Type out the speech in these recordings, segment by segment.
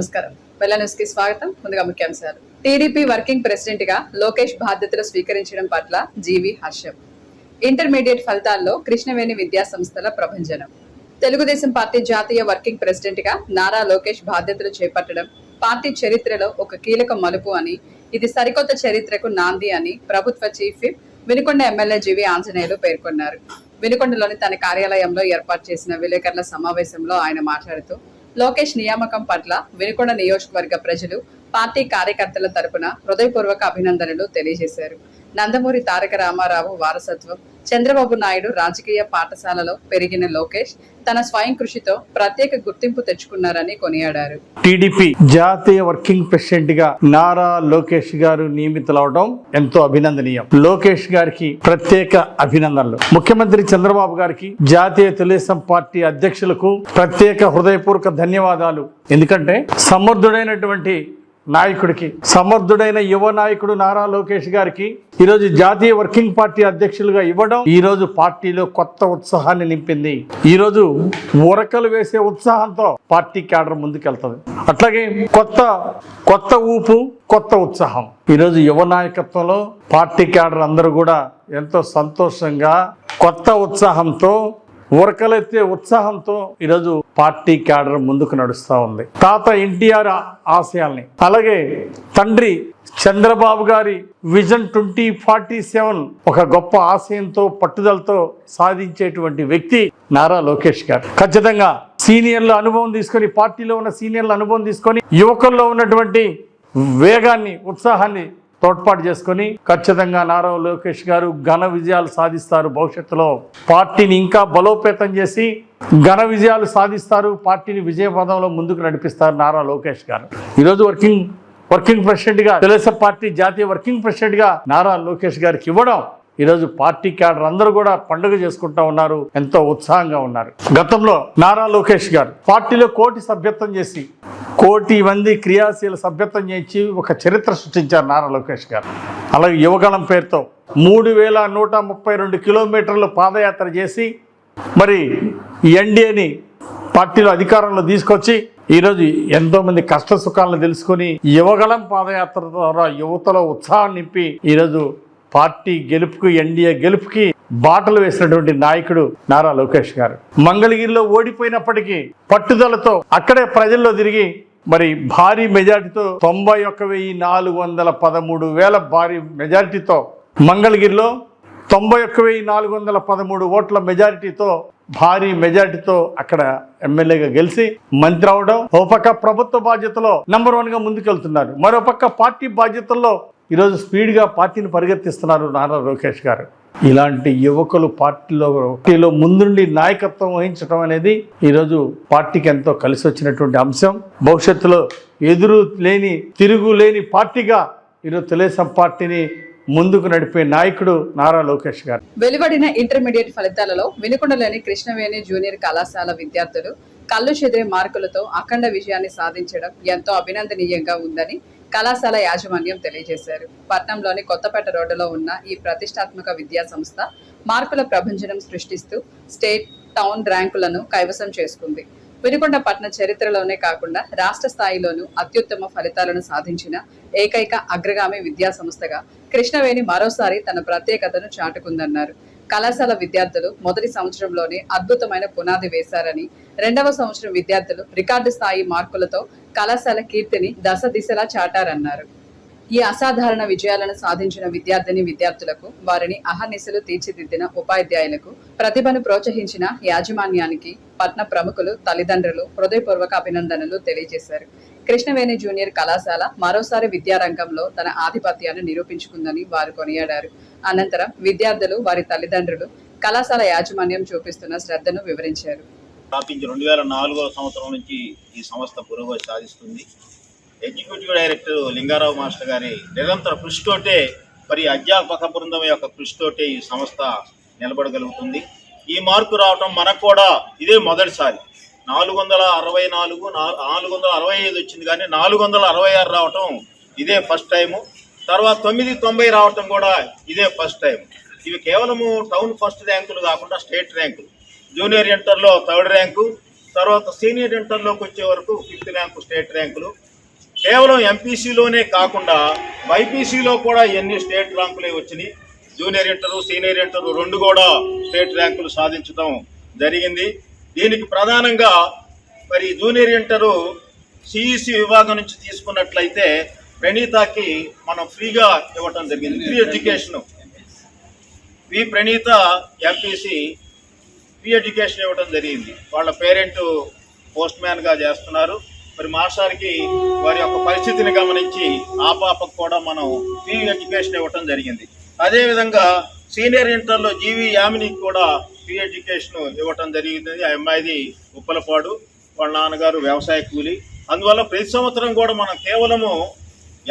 నమస్కారం. వెల్ల న్యూస్ కి స్వాగతం. ముందుగా ముఖ్యాంశాలు. టీడీపీ వర్కింగ్ ప్రెసిడెంట్ గా లోకేష్ బాధ్యతలు స్వీకరించడం పట్ల జీవి హర్షం. ఇంటర్మీడియట్ ఫలితాల్లో కృష్ణవేణి విద్యా సంస్థల ప్రభంజనం. తెలుగుదేశం పార్టీ జాతీయ వర్కింగ్ ప్రెసిడెంట్ గా నారా లోకేష్ బాధ్యతలు చేపట్టడం పార్టీ చరిత్రలో ఒక కీలక మలుపు అని, ఇది సరికొత్త చరిత్రకు నాంది అని ప్రభుత్వ చీఫ్ విప్ వినుకొండ ఎమ్మెల్యే జీవి ఆంజనేయులు పేర్కొన్నారు. వినుకొండలోని తన కార్యాలయంలో ఏర్పాటు చేసిన విలేకరుల సమావేశంలో ఆయన మాట్లాడుతూ, లోకేష్ నియామకం పట్ల వినుకొండ నియోజకవర్గ ప్రజలు, పార్టీ కార్యకర్తల తరపున హృదయపూర్వక అభినందనలు తెలియజేశారు. నందమూరి తారక రామారావు వారసత్వం, చంద్రబాబు నాయుడు రాజకీయ పాఠశాలలో పెరిగిన లోకేష్ తన స్వయం కృషితో ప్రత్యేక గుర్తింపు తెచ్చుకున్నారని కొనియాడారు. టీడీపీ జాతీయ వర్కింగ్ ప్రెసిడెంట్ గా నారా లోకేష్ గారు నియమితులవడం ఎంతో అభినందనీయం. లోకేష్ గారికి ప్రత్యేక అభినందనలు. ముఖ్యమంత్రి చంద్రబాబు గారికి, జాతీయ తెలుగుదేశం పార్టీ అధ్యక్షులకు ప్రత్యేక హృదయపూర్వక ధన్యవాదాలు. ఎందుకంటే సమర్థుడైనటువంటి నాయకుడికి, సమర్థుడైన యువ నాయకుడు నారా లోకేష్ గారికి ఈరోజు జాతీయ వర్కింగ్ పార్టీ అధ్యక్షులుగా ఇవ్వడం ఈరోజు పార్టీలో కొత్త ఉత్సాహాన్ని నింపింది. ఈరోజు ఉరకలు వేసే ఉత్సాహంతో పార్టీ క్యాడర్ ముందుకెళ్తుంది. అట్లాగే కొత్త ఊపు, కొత్త ఉత్సాహం. ఈరోజు యువ నాయకత్వంలో పార్టీ క్యాడర్ అందరూ కూడా ఎంతో సంతోషంగా, కొత్త ఉత్సాహంతో, ఉరకలెత్తే ఉత్సాహంతో ఈరోజు పార్టీ క్యాడర్ ముందుకు నడుస్తూ ఉంది. తాత ఎన్టీఆర్ ఆశయాల్ని, అలాగే తండ్రి చంద్రబాబు గారి విజన్ 2047 ఒక గొప్ప ఆశయంతో, పట్టుదలతో సాధించేటువంటి వ్యక్తి నారా లోకేష్ గారు. ఖచ్చితంగా సీనియర్ల అనుభవం తీసుకొని, పార్టీలో ఉన్న సీనియర్ల అనుభవం తీసుకొని, యువకుల్లో ఉన్నటువంటి వేగాన్ని, ఉత్సాహాన్ని తోడ్పాటు చేసుకొని ఖచ్చితంగా నారా లోకేష్ గారు ఘన విజయాలు సాధిస్తారు. భవిష్యత్తులో పార్టీని ఇంకా బలోపేతం చేసి ఘన విజయాలు సాధిస్తారు. పార్టీని విజయ పదంలో ముందుకు నడిపిస్తారు నారా లోకేష్ గారు. ఈరోజు వర్కింగ్ ప్రెసిడెంట్ గా, తెలుగుదేశం పార్టీ జాతీయ వర్కింగ్ ప్రెసిడెంట్ గా నారా లోకేష్ గారికి ఇవ్వడం ఈరోజు పార్టీ క్యాడర్ అందరూ కూడా పండుగ చేసుకుంటా ఉన్నారు, ఎంతో ఉత్సాహంగా ఉన్నారు. గతంలో నారా లోకేష్ గారు పార్టీలో కోటి సభ్యత్వం చేసి, కోటి మంది క్రియాశీల సభ్యత్వం చేసి ఒక చరిత్ర సృష్టించారు నారా లోకేష్ గారు. అలాగే యువగళం పేరుతో 3132 కిలోమీటర్లు పాదయాత్ర చేసి మరి ఎన్డీఏని పార్టీలో అధికారంలో తీసుకొచ్చి ఈరోజు ఎంతోమంది కష్ట సుఖాలను తెలుసుకొని యువగళం పాదయాత్ర ద్వారా యువతలో ఉత్సాహం నింపి ఈరోజు పార్టీ గెలుపుకి, ఎన్డీఏ గెలుపుకి బాటలు వేసినటువంటి నాయకుడు నారా లోకేష్ గారు. మంగళగిరిలో ఓడిపోయినప్పటికీ పట్టుదలతో అక్కడే ప్రజల్లో తిరిగి మరి భారీ మెజార్టీతో 91,413,000 భారీ మెజారిటీతో, మంగళగిరిలో 91,413 ఓట్ల మెజారిటీతో, భారీ మెజారిటీతో అక్కడ ఎమ్మెల్యేగా గెలిచి మంత్రి అవడం. ఓ పక్క ప్రభుత్వ బాధ్యతలో నంబర్ 1 గా ముందుకెళ్తున్నారు, మరోపక్క పార్టీ బాధ్యతల్లో ఈరోజు స్పీడ్గా పార్టీని పరిగెత్తిస్తున్నారు నారా లోకేష్ గారు. ఇలాంటి యువకులు పార్టీలో ముందుండి నాయకత్వం వహించడం అనేది ఈరోజు పార్టీకి ఎంతో కలిసి వచ్చినటువంటి అంశం. భవిష్యత్తులో తిరుగు లేని పార్టీగా ఈరోజు తెలుగుదేశం పార్టీని ముందుకు నడిపే నాయకుడు నారా లోకేష్ గారు. వెలువడిన ఇంటర్మీడియట్ ఫలితాలలో వినుకొండలోని కృష్ణవేణి జూనియర్ కళాశాల విద్యార్థులు కళ్ళు చెదిరే మార్కులతో అఖండ విజయాన్ని సాధించడం ఎంతో అభినందనీయంగా ఉందని కళాశాల యాజమాన్యం తెలియజేశారు. పట్నంలోని కొత్తపేట రోడ్డులో ఉన్న ఈ ప్రతిష్టాత్మక విద్యా సంస్థ మార్కుల ప్రభంజనం సృష్టిస్తూ స్టేట్, టౌన్ ర్యాంకులను కైవసం చేసుకుంది. వినుకొండ పట్టణ చరిత్రలోనే కాకుండా రాష్ట్ర స్థాయిలోనూ అత్యుత్తమ ఫలితాలను సాధించిన ఏకైక అగ్రగామి విద్యా సంస్థగా కృష్ణవేణి మరోసారి తన ప్రత్యేకతను చాటుకుందన్నారు. కళాశాల విద్యార్థులు మొదటి సంవత్సరంలోనే అద్భుతమైన పునాది వేశారని, 2వ సంవత్సరం విద్యార్థులు రికార్డు స్థాయి మార్కులతో కళాశాల కీర్తిని దశ దిశలా చాటారన్నారు. ఈ అసాధారణ విజయాలను సాధించిన విద్యార్థులకు, వారిని అహర్నిశలు తీర్చిదిద్దిన ఉపాధ్యాయులకు, ప్రతిభను ప్రోత్సహించిన యాజమాన్యానికి పట్న ప్రముఖులు, తల్లిదండ్రులు హృదయపూర్వక అభినందనలు తెలియజేశారు. కృష్ణవేణి జూనియర్ కళాశాల మరోసారి విద్యారంగంలో తన ఆధిపత్యాన్ని నిరూపించుకుందని వారు కొనియాడారు. అనంతరం విద్యార్థులు, వారి తల్లిదండ్రులు కళాశాల యాజమాన్యం చూపిస్తున్న శ్రద్ధను వివరించారు. 2004వ సంవత్సరం నుంచి ఈ సంస్థ పురోగతి సాధిస్తుంది. ఎగ్జిక్యూటివ్ డైరెక్టర్ లింగారావు మాస్టర్ గారి నిరంతర కృషితోటే, మరి అధ్యాపక బృందం యొక్క కృషితోటే ఈ సంస్థ నిలబడగలుగుతుంది. ఈ మార్కు రావటం మనకు కూడా ఇదే మొదటిసారి. 465 వచ్చింది, కానీ 466 రావటం ఇదే ఫస్ట్ టైము. తర్వాత 990 రావటం కూడా ఇదే ఫస్ట్ టైం. ఇవి కేవలము టౌన్ ఫస్ట్ ర్యాంకులు కాకుండా స్టేట్ ర్యాంకులు. జూనియర్ ఇంటర్లో 3rd ర్యాంకు, తర్వాత సీనియర్ ఇంటర్లోకి వచ్చే వరకు 5th ర్యాంకు స్టేట్ ర్యాంకులు. కేవలం ఎంపీసీలోనే కాకుండా బైపీసీలో కూడా ఎన్ని స్టేట్ ర్యాంకులే వచ్చినాయి. జూనియర్ ఇంటరు, సీనియర్ ఇంటరు 2 కూడా స్టేట్ ర్యాంకులు సాధించడం జరిగింది. దీనికి ప్రధానంగా మరి జూనియర్ ఇంటరు సిఈసి విభాగం నుంచి తీసుకున్నట్లయితే ప్రణీతకి మనం ఫ్రీగా ఇవ్వటం జరిగింది, free education. Praneetha MPC free education ఇవ్వడం జరిగింది. వాళ్ళ పేరెంట్ పోస్ట్ మ్యాన్గా చేస్తున్నారు. మరి మాస్టర్కి వారి యొక్క పరిస్థితిని గమనించి ఆ పాపకు కూడా మనం ఫ్రీ ఎడ్యుకేషన్ ఇవ్వటం జరిగింది. అదేవిధంగా సీనియర్ ఇంటర్లో జీవి యామినికి కూడా ఫ్రీ ఎడ్యుకేషన్ ఇవ్వటం జరిగింది. ఆ అమ్మాయిది ఉప్పలపాడు, వాళ్ళ నాన్నగారు వ్యవసాయ కూలి. అందువల్ల ప్రతి సంవత్సరం కూడా మనం కేవలము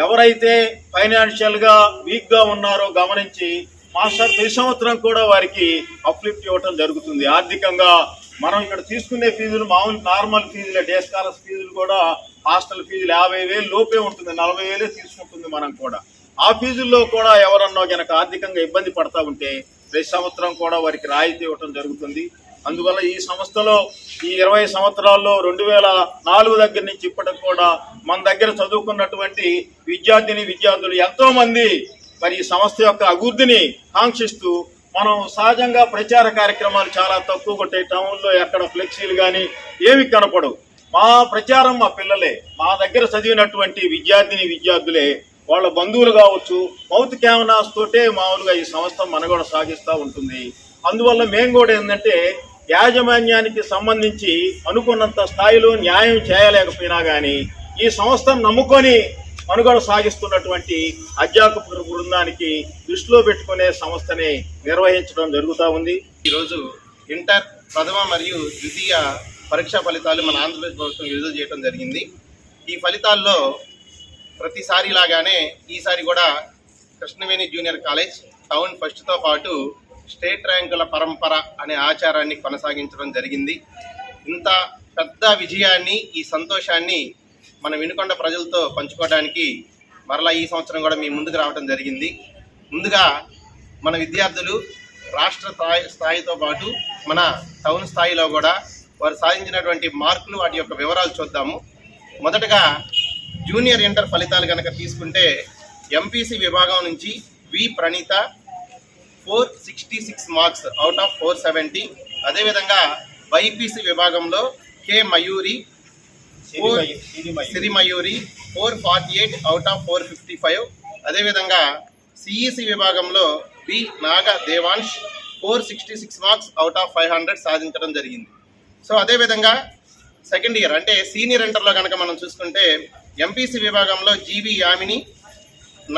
ఎవరైతే ఫైనాన్షియల్గా వీక్గా ఉన్నారో గమనించి మాస్టర్ ప్రతి సంవత్సరం కూడా వారికి అప్లిఫ్ట్ ఇవ్వటం జరుగుతుంది. ఆర్థికంగా మనం ఇక్కడ తీసుకునే ఫీజులు మామూలు నార్మల్ ఫీజులే, డే స్కాలర్స్ ఫీజులు కూడా హాస్టల్ ఫీజులు 50,000 లోపే ఉంటుంది, 40,000 తీసుకుంటుంది మనం కూడా. ఆ ఫీజుల్లో కూడా ఎవరన్నా కనుక ఆర్థికంగా ఇబ్బంది పడతా ఉంటే ప్రతి సంవత్సరం కూడా వారికి రాయితీ ఇవ్వటం జరుగుతుంది. అందువల్ల ఈ సంస్థలో ఈ 20 సంవత్సరాల్లో 2004 దగ్గర నుంచి ఇప్పటికి కూడా మన దగ్గర చదువుకున్నటువంటి విద్యార్థులు ఎంతో మంది మరి ఈ సంస్థ యొక్క అభివృద్ధిని కాంక్షిస్తూ మనం సహజంగా ప్రచార కార్యక్రమాలు చాలా తక్కువ కొట్టే. టౌన్లో ఎక్కడ ఫ్లెక్సీలు కానీ ఏమి కనపడవు. మా ప్రచారం మా పిల్లలే, మా దగ్గర చదివినటువంటి విద్యార్థులే, వాళ్ళ బంధువులు కావచ్చు, మౌత్ క్యాన్వాస్ తోటే మామూలుగా ఈ సంస్థ మనుగడ సాగిస్తూ ఉంటుంది. అందువల్ల మేము కూడా ఏంటంటే యాజమాన్యానికి సంబంధించి అనుకున్నంత స్థాయిలో న్యాయం చేయలేకపోయినా కానీ ఈ సంస్థను నమ్ముకొని మనుగడ సాగిస్తున్నటువంటి అధ్యాపక బృందానికి దృష్టిలో పెట్టుకునే సంస్థని నిర్వహించడం జరుగుతూ ఉంది. ఈరోజు ఇంటర్ ప్రథమ మరియు ద్వితీయ పరీక్షా ఫలితాలు మన ఆంధ్రప్రదేశ్ ప్రభుత్వం విడుదల చేయడం జరిగింది. ఈ ఫలితాల్లో ప్రతిసారి లాగానే ఈసారి కూడా కృష్ణవేణి జూనియర్ కాలేజ్ టౌన్ ఫస్ట్తో పాటు స్టేట్ ర్యాంకుల పరంపర అనే ఆచారాన్ని కొనసాగించడం జరిగింది. ఇంత పెద్ద విజయాన్ని, ఈ సంతోషాన్ని మన వినుకొండ ప్రజలతో పంచుకోవడానికి మరలా ఈ సంవత్సరం కూడా మీ ముందుకు రావడం జరిగింది. ముందుగా మన విద్యార్థులు రాష్ట్ర స్థాయితో పాటు మన టౌన్ స్థాయిలో కూడా వారు సాధించినటువంటి మార్కులు, వాటి యొక్క వివరాలు చూద్దాము. మొదటగా జూనియర్ ఇంటర్ ఫలితాలు కనుక తీసుకుంటే ఎంపీసీ విభాగం నుంచి ప్రణీత 466 మార్క్స్ అవుట్ ఆఫ్ 470. అదేవిధంగా బైపీసీ విభాగంలో మయూరి సిరిమయూరి 448 అవుట్ ఆఫ్ 455. అదేవిధంగా సిఈసి విభాగంలో నాగ దేవాంష్ 466 మార్క్స్ అవుట్ ఆఫ్ 500 సాధించడం జరిగింది. సో అదేవిధంగా సెకండ్ ఇయర్ అంటే సీనియర్ ఇంటర్లో కనుక మనం చూసుకుంటే ఎంపీసీ విభాగంలో GV Yamini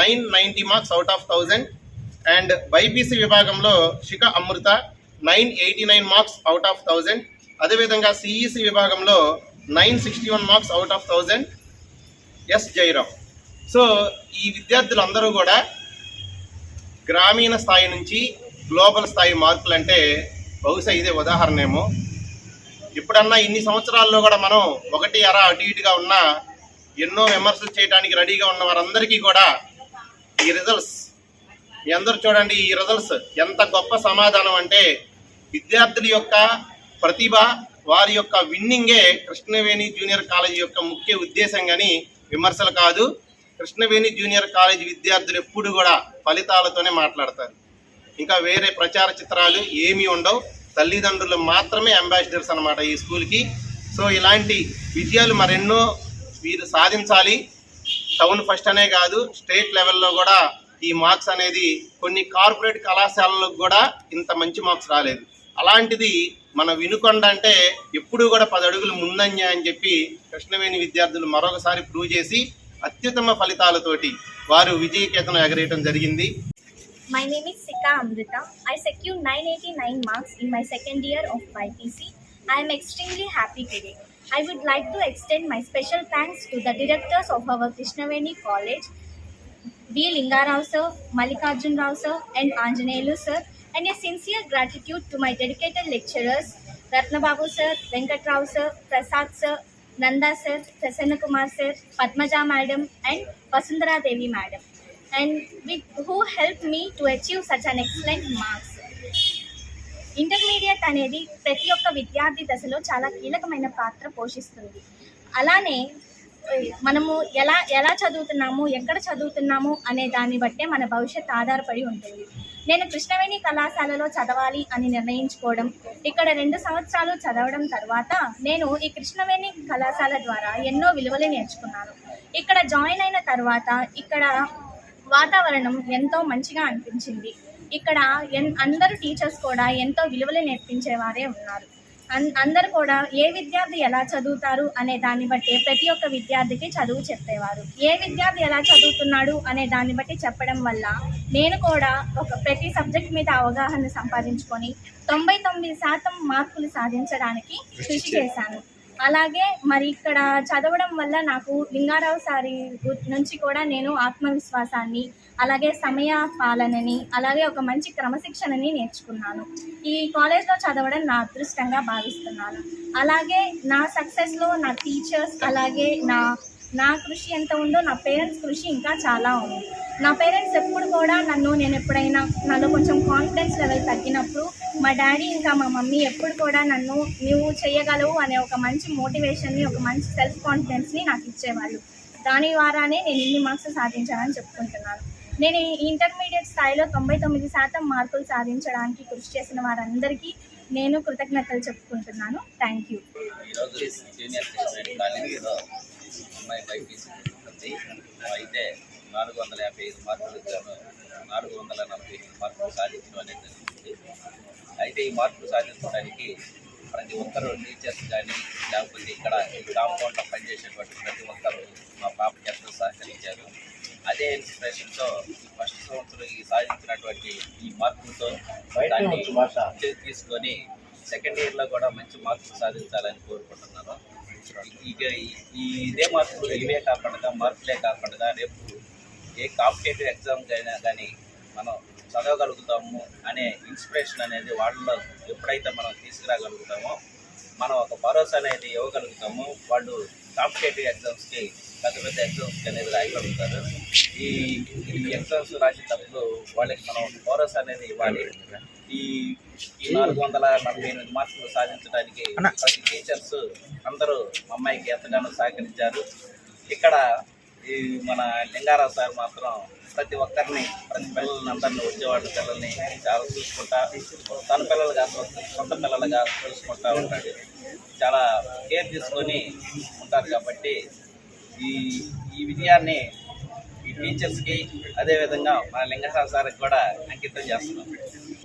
990 marks out of 1000 and BiPC విభాగంలో Shikha Amrutha 989 marks out of 1000. అదేవిధంగా సిఈసి విభాగంలో 961 marks out of 1000 S Jairam. So ఈ విద్యార్థులందరూ కూడా గ్రామీణ స్థాయి నుంచి గ్లోబల్ స్థాయి మార్కులు అంటే బహుశా ఇదే ఉదాహరణేమో. ఇప్పుడన్నా ఇన్ని సంవత్సరాల్లో కూడా మనం ఒకటి అటు ఇటుగా ఉన్న ఎన్నో విమర్శలు చేయడానికి రెడీగా ఉన్న వారందరికీ కూడా ఈ రిజల్ట్స్ మీ అందరూ చూడండి. ఈ రిజల్ట్స్ ఎంత గొప్ప సమాధానం అంటే విద్యార్థుల యొక్క ప్రతిభ, వారి యొక్క విన్నింగే కృష్ణవేణి జూనియర్ కాలేజీ యొక్క ముఖ్య ఉద్దేశం కానీ విమర్శలు కాదు. కృష్ణవేణి జూనియర్ కాలేజీ విద్యార్థులు ఎప్పుడు కూడా ఫలితాలతోనే మాట్లాడతారు. ఇంకా వేరే ప్రచార చిత్రాలు ఏమీ ఉండవు. తల్లిదండ్రులు మాత్రమే అంబాసిడర్స్ అన్నమాట ఈ స్కూల్కి. సో ఇలాంటి విజయాలు మరెన్నో వీరు సాధించాలి. టౌన్ ఫస్ట్ అనే కాదు, స్టేట్ లెవెల్లో కూడా ఈ మార్క్స్ అనేది కొన్ని కార్పొరేట్ కళాశాలలకు కూడా ఇంత మంచి మార్క్స్ రాలేదు. అలాంటిది మన వినుకొండ అంటే ఎప్పుడూ కూడా 10 అడుగులు ముందంజ అని చెప్పి కృష్ణవేణి విద్యార్థులు మరొకసారి ప్రూవ్ చేసి అత్యుత్తమ ఫలితాలతోటి వారు విజయకేతనం ఎగరేయడం జరిగింది. My name is Sika Amrita. I secured 989 marks in my second year of BIPC. I am extremely happy today. I would like to extend my special thanks to the directors of our Krishnaveni College, V. Lingarao sir, Mallikarjun Rao sir and Anjaneyulu sir, and a sincere gratitude to my dedicated lecturers Ratnababu sir, Venkat Rao sir, Prasad sir, Nanda sir, Prasanna Kumar sir, Padmaja madam and Vasundhara Devi madam, and who helped me to achieve such an excellent marks. Intermediate అనేది ప్రతి ఒక్క విద్యార్థి దశలో చాలా కీలకమైన పాత్ర పోషిస్తుంది. అలానే మనము ఎలా చదువుతున్నాము, ఎక్కడ చదువుతున్నాము అనే దాన్ని బట్టే మన భవిష్యత్ ఆధారపడి ఉంటుంది. నేను కృష్ణవేణి కళాశాలలో చదవాలి అని నిర్ణయించుకోవడం, ఇక్కడ 2 సంవత్సరాలు చదవడం తర్వాత నేను ఈ కృష్ణవేణి కళాశాల ద్వారా ఎన్నో విలువలు నేర్చుకున్నాను. ఇక్కడ జాయిన్ అయిన తర్వాత ఇక్కడ వాతావరణం ఎంతో మంచిగా అనిపించింది. ఇక్కడ అందరూ టీచర్స్ కూడా ఎంతో విలువలు నేర్పించేవారే ఉన్నారు. అందరూ కూడా ఏ విద్యార్థి ఎలా చదువుతారు అనే దాన్ని బట్టి ప్రతి ఒక్క విద్యార్థికి చదువు చెప్పేవారు. ఏ విద్యార్థి ఎలా చదువుతున్నాడు అనే దాన్ని బట్టి చెప్పడం వల్ల నేను కూడా ప్రతి సబ్జెక్ట్ మీద అవగాహన సంపాదించుకొని 99% మార్కులు సాధించడానికి కృషి చేశాను. అలాగే మరి ఇక్కడ చదవడం వల్ల నాకు లింగారావు సారి నుంచి కూడా నేను ఆత్మవిశ్వాసాన్ని, అలాగే సమయ పాలనని, అలాగే ఒక మంచి క్రమశిక్షణని నేర్చుకున్నాను. ఈ కాలేజ్లో చదవడం నా అదృష్టంగా భావిస్తున్నాను. అలాగే నా సక్సెస్లో నా టీచర్స్, అలాగే నా కృషి ఎంత ఉందో నా పేరెంట్స్ కృషి ఇంకా చాలా ఉంది. నా పేరెంట్స్ ఎప్పుడు కూడా నేను ఎప్పుడైనా నాలో కొంచెం కాన్ఫిడెన్స్ లెవెల్ తగ్గినప్పుడు మా డాడీ ఇంకా మా మమ్మీ ఎప్పుడు కూడా నువ్వు చేయగలవు అనే ఒక మంచి మోటివేషన్ని, ఒక మంచి సెల్ఫ్ కాన్ఫిడెన్స్ని నాకు ఇచ్చేవాళ్ళు. దాని ద్వారానే నేను ఇన్ని మార్క్స్ సాధించానని చెప్పుకుంటున్నాను. నేను ఈ ఇంటర్మీడియట్ స్థాయిలో 99% మార్కులు సాధించడానికి కృషి చేసిన వారందరికీ నేను కృతజ్ఞతలు చెప్పుకుంటున్నాను. Thank you. అయితే 455 మార్కులు వచ్చాను, 445 మార్కులు సాధించడం అనేది జరిగింది. అయితే ఈ మార్కులు సాధించడానికి ప్రతి ఒక్కరు టీచర్స్ కానీ, లేకపోతే ఇక్కడ కాంపౌండ్లో పనిచేసేటువంటి ప్రతి ఒక్కరు మా పాపకి ఎంతో సహకరించారు. అదే ఇన్స్పిరేషన్తో ఫస్ట్ సంవత్సరం ఈ సాధించినటువంటి ఈ మార్కులతో దాన్ని తీసుకొని సెకండ్ ఇయర్లో కూడా మంచి మార్కులు సాధించాలని కోరుకుంటున్నాను. ఇదే మార్కులు ఇవే కాకుండా, మార్కులే కాకుండా రేపు ఏ కాంపిటేటివ్ ఎగ్జామ్స్ అయినా కానీ మనం చదవగలుగుతాము అనే ఇన్స్పిరేషన్ అనేది వాళ్ళలో ఎప్పుడైతే మనం తీసుకురాగలుగుతామో మనం ఒక భరోసా అనేది ఇవ్వగలుగుతాము. వాళ్ళు కాంపిటేటివ్ ఎగ్జామ్స్కి, పెద్ద పెద్ద ఎగ్జామ్స్కి అనేది రాయగలుగుతారు. ఈ ఎగ్జామ్స్ రాసేటప్పుడు వాళ్ళకి మనం భరోసా అనేది ఇవ్వాలి. ఈ 448 మార్కులు సాధించడానికి ప్రతి టీచర్స్ అందరూ మా అమ్మాయికి ఎంతగానో సహకరించారు. ఇక్కడ ఈ మన లింగారావు సార్ మాత్రం ప్రతి ఒక్కరిని, ప్రతి పిల్లల్ని అందరినీ, వచ్చేవాళ్ళ పిల్లల్ని చాలా చూసుకుంటా, తన పిల్లలుగా సొంత పిల్లలుగా చూసుకుంటూ ఉంటాడు. చాలా కేర్ తీసుకొని ఉంటారు. కాబట్టి ఈ విజయాన్ని ఈ టీచర్స్కి, అదేవిధంగా మన లింగారావు సార్కి కూడా అంకితం చేస్తున్నాం.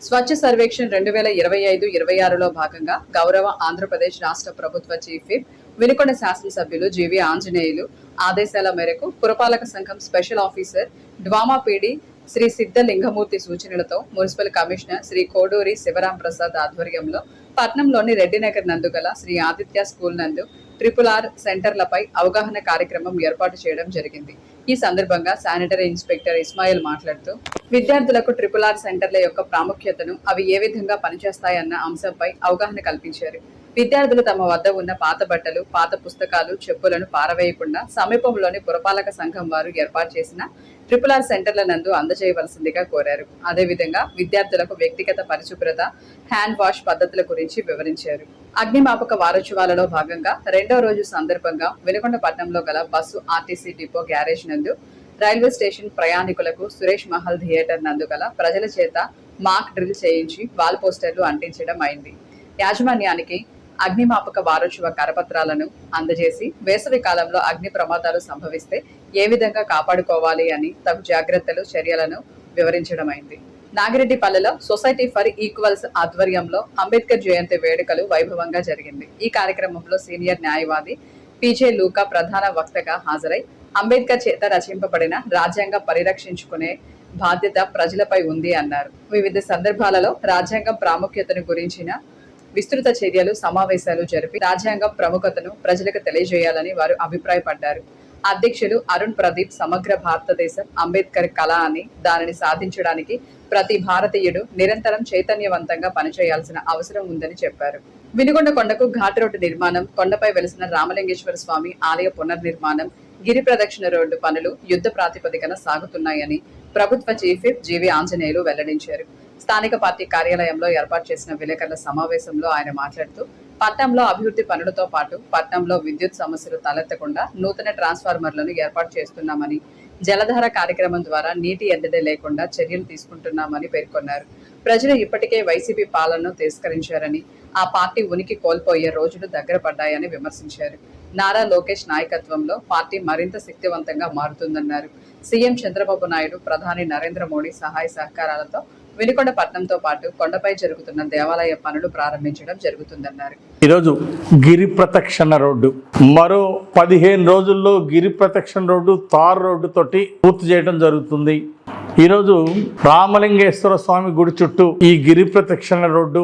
స్వచ్ఛ సర్వేక్షణ్ 2025-26లో భాగంగా గౌరవ ఆంధ్రప్రదేశ్ రాష్ట్ర ప్రభుత్వ చీఫ్ విప్ వినుకొండ శాసనసభ్యులు జీవి ఆంజనేయులు ఆదేశాల మేరకు పురపాలక సంఘం special officer DWMA PD Shri Siddha Lingamurthy సూచనలతో మున్సిపల్ కమిషనర్ శ్రీ కోడూరి శివరాం ప్రసాద్ ఆధ్వర్యంలో పట్నంలోని రెడ్డినగర్ నందు గల శ్రీ ఆదిత్య స్కూల్ నందు RRR సెంటర్లపై అవగాహన కార్యక్రమం ఏర్పాటు చేయడం జరిగింది. ఈ సందర్భంగా శానిటరీ ఇన్స్పెక్టర్ ఇస్మాయిల్ మాట్లాడుతూ విద్యార్థులకు RRR సెంటర్ల యొక్క ప్రాముఖ్యతను, అవి ఏ విధంగా పనిచేస్తాయన్న అంశంపై అవగాహన కల్పించారు. విద్యార్థులు తమ వద్ద ఉన్న పాత బట్టలు, పాత పుస్తకాలు, చెప్పులను పారవేయకుండా సమీపంలోని పురపాలక సంఘం వారు ఏర్పాటు చేసిన RRR సెంటర్ల నందు అందజేయవలసిందిగా కోరారు. అదేవిధంగా విద్యార్థులకు వ్యక్తిగత పరిశుభ్రత, హ్యాండ్ వాష్ పద్ధతుల గురించి వివరించారు. అగ్నిమాపక వారోత్సవాలలో భాగంగా 2వ రోజు సందర్భంగా వినుకొండ పట్టణంలో గల బస్సు ఆర్టీసీ డిపో గ్యారేజ్ నందు రైల్వే స్టేషన్ ప్రయాణికులకు సురేష్ మహల్ థియేటర్ నందు గల ప్రజల చేత మాక్ డ్రిల్ చేయించి వాల్ పోస్టర్లు అంటించడం అయింది. యాజమాన్యానికి అగ్నిమాపక వారోత్సవ కరపత్రాలను అందజేసి వేసవి కాలంలో అగ్ని ప్రమాదాలు సంభవిస్తే ఏ విధంగా కాపాడుకోవాలి అని తగు జాగ్రత్తలు, చర్యలను వివరించడమైంది. నాగిరెడ్డిపల్లెలో సొసైటీ ఫర్ ఈక్వల్స్ ఆధ్వర్యంలో అంబేద్కర్ జయంతి వేడుకలు వైభవంగా జరిగింది. ఈ కార్యక్రమంలో సీనియర్ న్యాయవాది పీజే లూకా ప్రధాన వక్తగా హాజరై అంబేద్కర్ చేత రచింపబడిన రాజ్యాంగం పరిరక్షించుకునే బాధ్యత ప్రజలపై ఉంది అన్నారు. వివిధ సందర్భాలలో రాజ్యాంగం ప్రాముఖ్యతను గురించిన విస్తృత చర్యలు, సమావేశాలు జరిపి రాజ్యాంగం ప్రముఖతను ప్రజలకు తెలియజేయాలని వారు అభిప్రాయపడ్డారు. అధ్యక్షులు అరుణ్ ప్రదీప్ సమగ్ర భారతదేశం అంబేద్కర్ కళ అని, దానిని సాధించడానికి ప్రతి భారతీయుడు నిరంతరం చైతన్యవంతంగా పనిచేయాల్సిన అవసరం ఉందని చెప్పారు. వినుకొండ కొండకు ఘాట్ రోడ్డు నిర్మాణం, కొండపై వెలిసిన రామలింగేశ్వర స్వామి ఆలయ పునర్నిర్మాణం, గిరి ప్రదక్షిణ రోడ్డు పనులు యుద్ధ ప్రాతిపదికన సాగుతున్నాయని ప్రభుత్వ చీఫ్ విప్ జీవి ఆంజనేయులు వెల్లడించారు. స్థానిక పార్టీ కార్యాలయంలో ఏర్పాటు చేసిన విలేకరుల సమావేశంలో ఆయన మాట్లాడుతూ పట్నంలో అభివృద్ధి పనులతో పాటు పట్నంలో విద్యుత్ సమస్యలు తలెత్తకుండా నూతన ట్రాన్స్ఫార్మర్లను ఏర్పాటు చేస్తున్నామని, జలధార కార్యక్రమం ద్వారా నీటి ఎద్దడి లేకుండా చర్యలు తీసుకుంటున్నామని పేర్కొన్నారు. ప్రజలు ఇప్పటికే వైసీపీ పాలనను తిరస్కరించారని, ఆ పార్టీ ఉనికి కోల్పోయే రోజులు దగ్గర పడ్డాయని విమర్శించారు. నారా లోకేష్ నాయకత్వంలో పార్టీ మరింత శక్తివంతంగా మారుతుందన్నారు. సీఎం చంద్రబాబు నాయుడు, ప్రధాని నరేంద్ర మోడీ సహాయ సహకారాలతో వినుకొండ పట్నంతో పాటు కొండపై జరుగుతున్న దేవాలయ పనులు ప్రారంభించడం జరుగుతుందన్నారు. ఈరోజు గిరి ప్రదక్షిణ రోడ్డు మరో 15 రోజుల్లో గిరి ప్రదక్షిణ రోడ్డు తార్ రోడ్డు తోటి పూర్తి చేయడం జరుగుతుంది. ఈరోజు రామలింగేశ్వర స్వామి గుడి చుట్టూ ఈ గిరి ప్రదక్షిణ రోడ్డు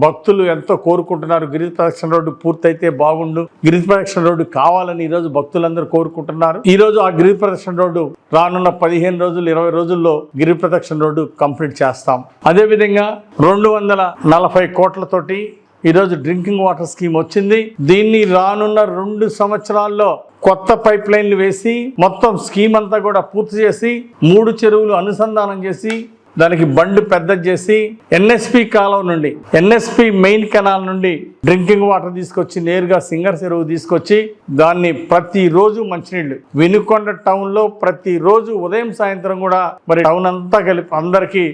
భక్తులు ఎంతో కోరుకుంటున్నారు. గిరి ప్రదక్షిణ రోడ్డు పూర్తయితే బాగుండు, గిరి ప్రదక్షిణ రోడ్డు కావాలని ఈరోజు భక్తులందరూ కోరుకుంటున్నారు. ఈ రోజు ఆ గిరి ప్రదక్షిణ రోడ్డు రానున్న 15 రోజులు 20 రోజుల్లో గిరి ప్రదక్షిణ రోడ్డు కంప్లీట్ చేస్తాం. అదేవిధంగా 240 కోట్లతోటి ఈరోజు డ్రింకింగ్ వాటర్ స్కీమ్ వచ్చింది. దీన్ని రానున్న 2 సంవత్సరాల్లో కొత్త పైప్ లైన్లు వేసి మొత్తం స్కీమ్ అంతా కూడా పూర్తి చేసి 3 చెరువులు అనుసంధానం చేసి దానికి బండ్ పెద్ద చేసి ఎన్ఎస్పి కాలువ నుండి ఎన్ఎస్పి మెయిన్ కెనాల్ నుండి డ్రింకింగ్ వాటర్ తీసుకొచ్చి నేరుగా సింగర్ చెరువు తీసుకొచ్చి దాన్ని ప్రతిరోజు మంచినీళ్లు వినుకొండ టౌన్ లో ప్రతిరోజు ఉదయం సాయంత్రం కూడా మరి టౌన్ అంతా కలిపి అందరికీ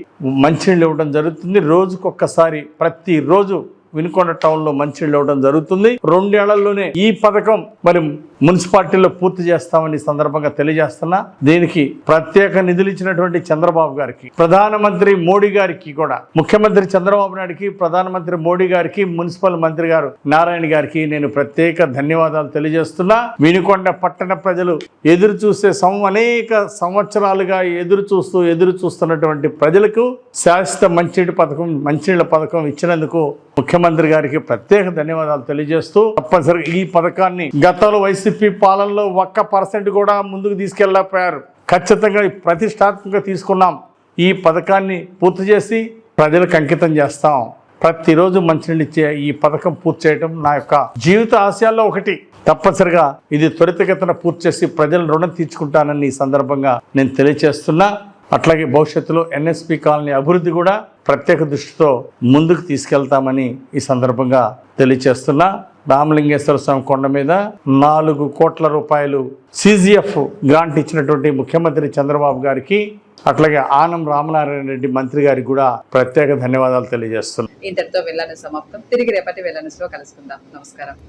మంచినీళ్ళు ఇవ్వడం జరుగుతుంది. రోజుకొక్కసారి ప్రతిరోజు వినుకొండ టౌన్ లో మంచినీళ్ళు ఇవ్వడం జరుగుతుంది. 2 ఏళ్లలోనే ఈ పథకం మరి మున్సిపాలిటీలో పూర్తి చేస్తామని సందర్భంగా తెలియజేస్తున్నా. దీనికి ప్రత్యేక నిధులు ఇచ్చినటువంటి చంద్రబాబు గారికి, ప్రధానమంత్రి మోడీ గారికి కూడా, ముఖ్యమంత్రి చంద్రబాబు నాయుడికి, ప్రధానమంత్రి మోడీ గారికి, మున్సిపల్ మంత్రి గారు నారాయణ గారికి నేను ప్రత్యేక ధన్యవాదాలు తెలియజేస్తున్నా. వినుకొండ పట్టణ ప్రజలు ఎదురు చూసే అనేక సంవత్సరాలుగా ఎదురు చూస్తున్నటువంటి ప్రజలకు శాశ్వత మంచినీళ్ళ పథకం ఇచ్చినందుకు ముఖ్యమంత్రి గారికి ప్రత్యేక ధన్యవాదాలు తెలియజేస్తూ తప్పనిసరిగా ఈ పథకాన్ని గతంలో వైసీపీ పాలనలో 1% కూడా ముందుకు తీసుకెళ్లకపోయారు. ఖచ్చితంగా ప్రతిష్టాత్మకంగా తీసుకున్నాం. ఈ పథకాన్ని పూర్తి చేసి ప్రజలకు అంకితం చేస్తాం. ప్రతిరోజు మంచినీళ్ళు ఇచ్చే ఈ పథకం పూర్తి చేయడం నా యొక్క జీవిత ఆశయాల్లో ఒకటి. తప్పనిసరిగా ఇది త్వరితగతిన పూర్తి చేసి ప్రజల రుణం తీర్చుకుంటానని ఈ సందర్భంగా నేను తెలియజేస్తున్నా. అట్లాగే భవిష్యత్తులో ఎన్ఎస్పి కాలనీ అభివృద్ధి కూడా ప్రత్యేక దృష్టితో ముందుకు తీసుకెళ్తామని ఈ సందర్భంగా తెలియజేస్తున్నా. రామలింగేశ్వర స్వామి కొండ మీద 4 కోట్ల రూపాయలు CGF గ్రాంట్ ఇచ్చినటువంటి ముఖ్యమంత్రి చంద్రబాబు గారికి, అట్లాగే ఆనం రామనారాయణ రెడ్డి మంత్రి గారికి కూడా ప్రత్యేక ధన్యవాదాలు తెలియజేస్తున్నాను. ఇంతటితో వెళ్ళాను సమాప్తం. తిరిగి రేపటి వెళ్ళాను కలుసుకుందాం. నమస్కారం.